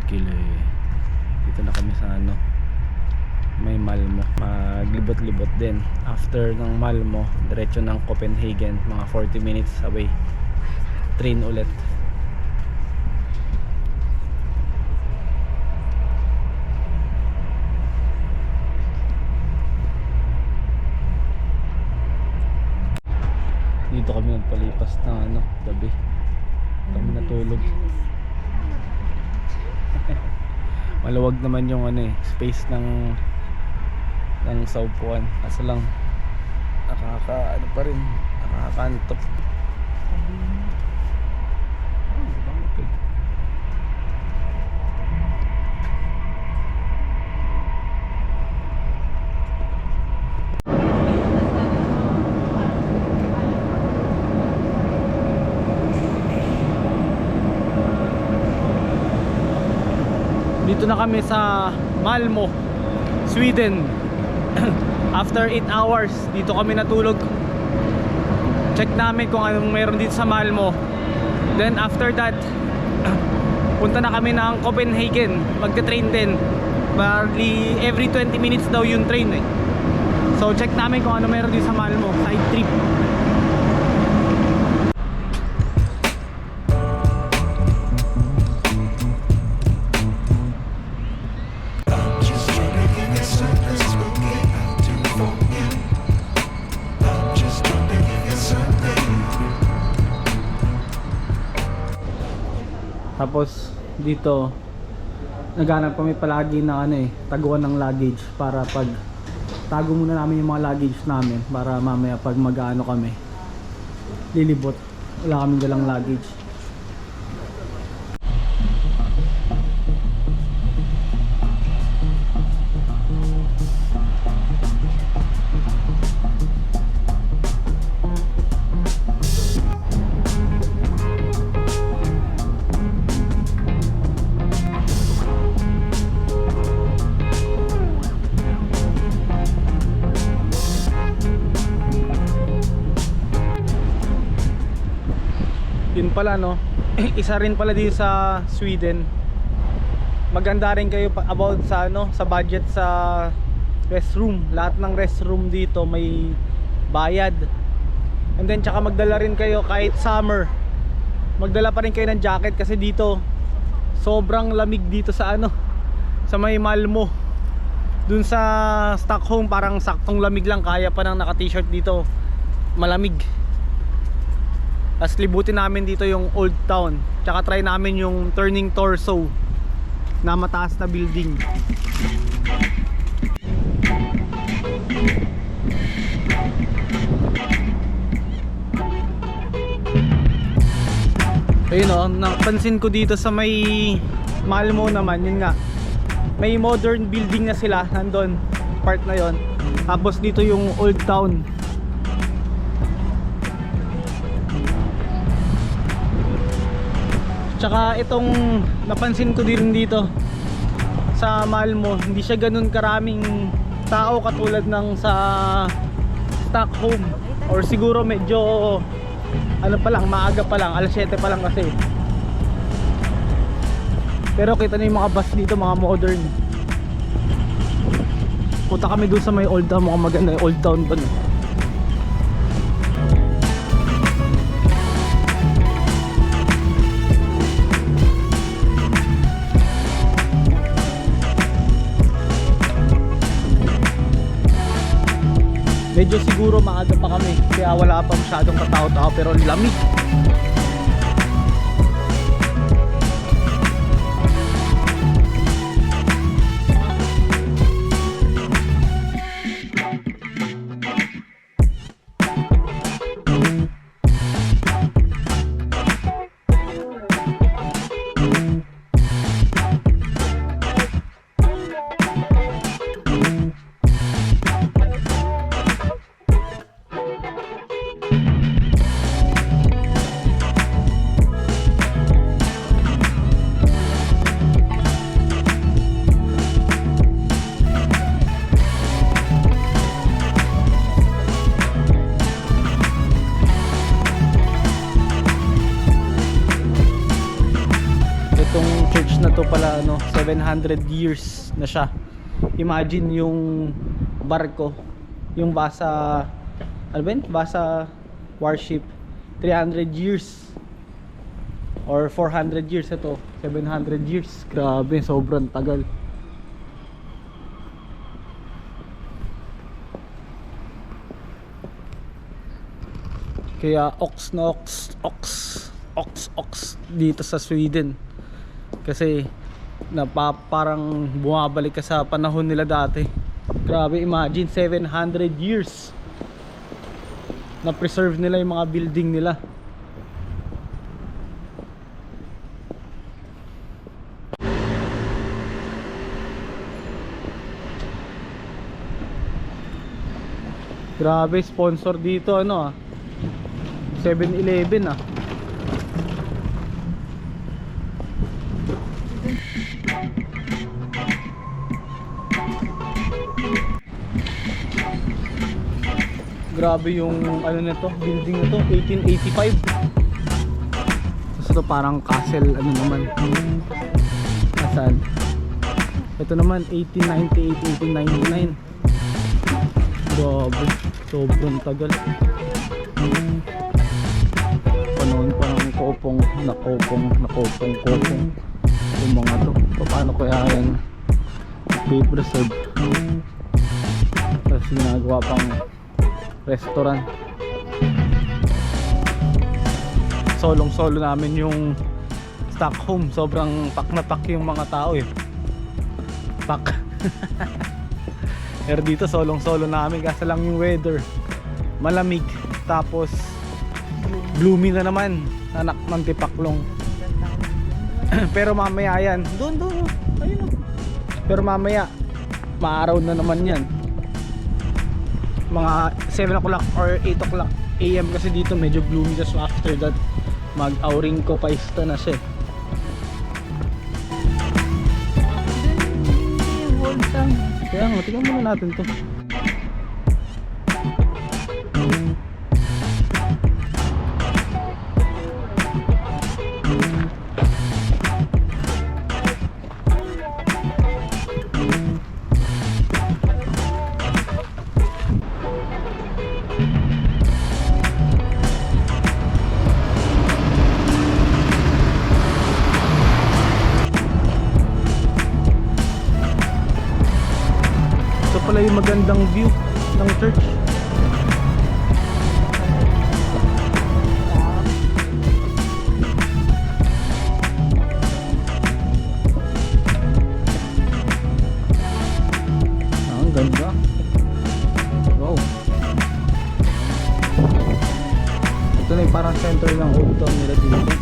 Kile. Dito na kami sa ano, may Malmo. Maglibot-libot din. After ng Malmo, diretso ng Copenhagen, mga 40 minutes away. Train ulit. Dito kami nagpalipas ng ano, gabi. Kami natulog. Maluwag naman yung ano eh, space ng saupuan. Kaso lang ano pa rin, nakakantok. Dito na kami sa Malmo, Sweden. After 8 hours, dito kami natulog. Check namin kung anong meron dito sa Malmo. Then after that, punta na kami ng Copenhagen. Magte-train din. Barely every 20 minutes daw yung train eh. So check namin kung ano meron dito sa Malmo. Side trip. Tapos dito naghanap kami palagi ng ano eh, taguan ng luggage para pag tago muna namin yung mga luggage namin para mamaya pag mag-aano kami lilibot, wala kaming dalang luggage. Yun pala no, isa rin pala dito sa Sweden, maganda rin kayo about sa ano, sa budget sa restroom. Lahat ng restroom dito may bayad. And then tsaka magdala rin kayo kahit summer, magdala pa rin kayo ng jacket kasi dito sobrang lamig dito sa ano, sa may Malmo. Dun sa Stockholm parang saktong lamig lang, kaya pa nang naka t-shirt dito, malamig. Tapos libutin namin dito yung Old Town. Tsaka try namin yung Turning Torso na mataas na building. Ayun o, napansin ko dito sa may Malmo naman, yun nga, may modern building na sila, nandun, part na yon. Tapos dito yung Old Town. Tsaka itong napansin ko din dito sa Malmo, hindi siya ganun karaming tao katulad ng sa Stockholm. Or siguro medyo ano pa lang, maaga pa lang, alas 7 pa lang kasi. Pero kita na yung mga bus dito, mga modern. Punta kami doon sa may Old Town, mukhang maganda yung Old Town pa. Medyo siguro maaga pa kami, kaya wala pa masyadong katao-tao, pero lamig. 700 years na siya. Imagine yung barko, yung Vasa, ano ba yun? Vasa warship, 300 years or 400 years. Ito 700 years. Grabe, sobrang tagal. Kaya ox dito sa Sweden, kasi parang bumabalik ka sa panahon nila dati. Grabe, imagine 700 years na preserve nila yung mga building nila. Grabe, sponsor dito ano 7-Eleven Grabe yung ano nito, building na to, 1885. Tapos ito parang castle ano naman. Nasaan? Ito naman 1898, 1899. Grabe, sobrang tagal. Panahon pa ng nakopong yung mga to. Paano kaya yan preserve? Tapos ginagawa pang restaurant. Solong-solo namin yung Stockholm. Sobrang pak na pak yung mga tao Pak. Pero dito solong-solo namin kasi lang yung weather malamig, tapos gloomy na naman, anak ng tipaklong. Pero mamaya yan, doon ayun. Pero mamaya maaraw na naman yan, mga 7 o'clock or 8 o'clock AM, kasi dito medyo gloomy. Just after that mag-auring ko paista na siya. Kaya nga, tingnan muna natin to. Pala yung magandang view ng church. Ang ganda. Wow. Ito na yung parang center ng Old Town nila dito.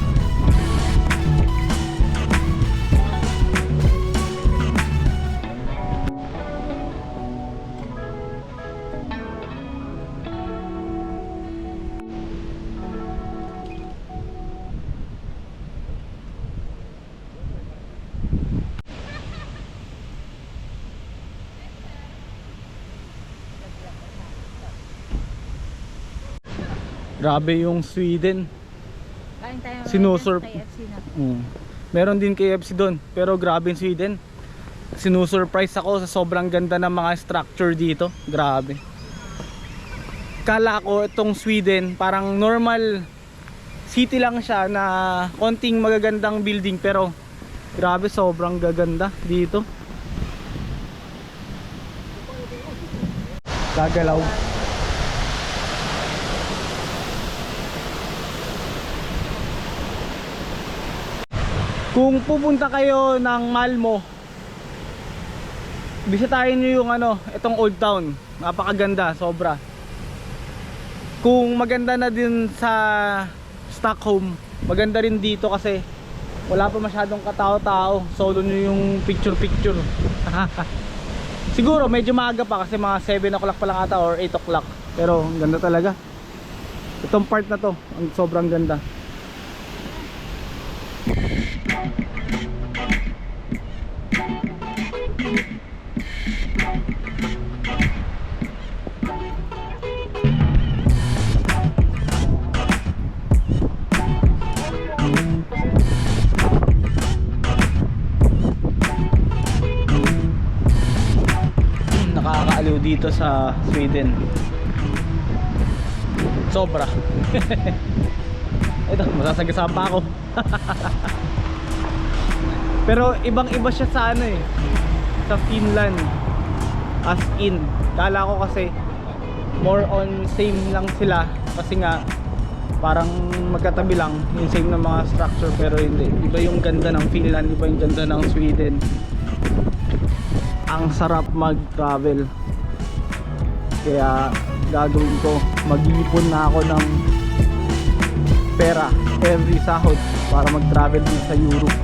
Grabe yung Sweden. Sinusurp. Meron din KFC doon, pero grabe yung Sweden. Sinusurprise ako sa sobrang ganda ng mga structure dito. Grabe. Kala ko itong Sweden parang normal city lang siya na konting magagandang building, pero grabe, sobrang gaganda dito. Gagalaw. Kung pupunta kayo ng Malmo, bisitahin nyo yung itong Old Town. Napakaganda, sobra. Kung maganda na din sa Stockholm, maganda rin dito kasi wala pa masyadong katao-tao. Solo nyo yung picture-picture. Siguro medyo maaga pa kasi mga 7 o'clock pa lang ata or 8 o'clock. Pero ang ganda talaga. Itong part na to, ang sobrang ganda. dito sa Sweden. Sobra. Ito, masasagasaan pa ako. Pero ibang iba siya sa ano eh, sa Finland. As in, kala ko kasi more on same lang sila, kasi nga parang magkatabi lang yung same ng mga structure, pero hindi. Iba yung ganda ng Finland, iba yung ganda ng Sweden. Ang sarap mag-travel. Kaya gagawin ko, mag-iipon na ako ng pera every sahod para mag-travel din sa Europe.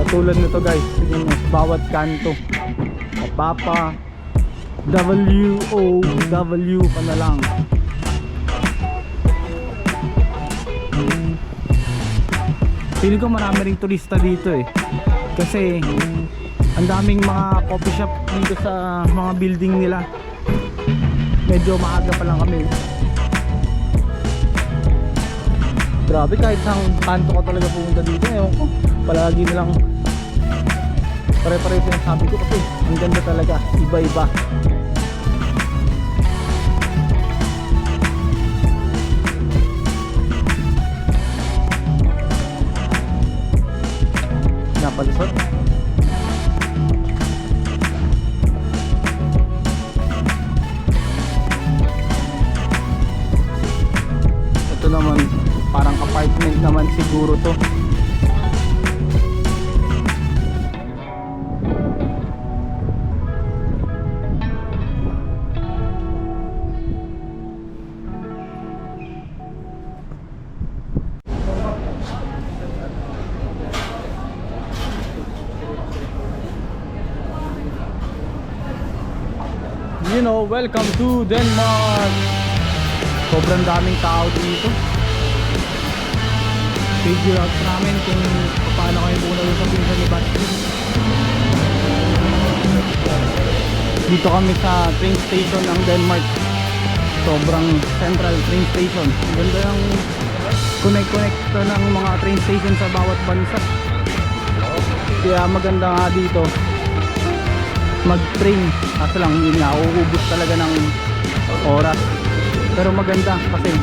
Katulad nito guys, tignan nyo, bawat kanto Papa W-O-W ka na lang. Feeling ko marami ring turista dito eh, kasi ang daming mga coffee shop dito sa mga building nila. Medyo maaga pa lang kami. Grabe, kahit sang kanto ka talaga pumunta dito. Ewan ko, palagi nilang pare-pare sinasabi ko kasi ang ganda talaga, iba-iba. Napalusot. Ito naman parang apartment naman siguro to. You know, welcome to Denmark. Sobrang daming tao dito. Figure out namin kung paano kayo muna sa pinsan ni Basti. Dito kami sa train station ng Denmark. Sobrang central train station. Ganda yung connect ng mga train station sa bawat bansa. Kaya maganda nga dito mag-train, kaso lang yun nga, uubos talaga ng oras. Pero maganda kasi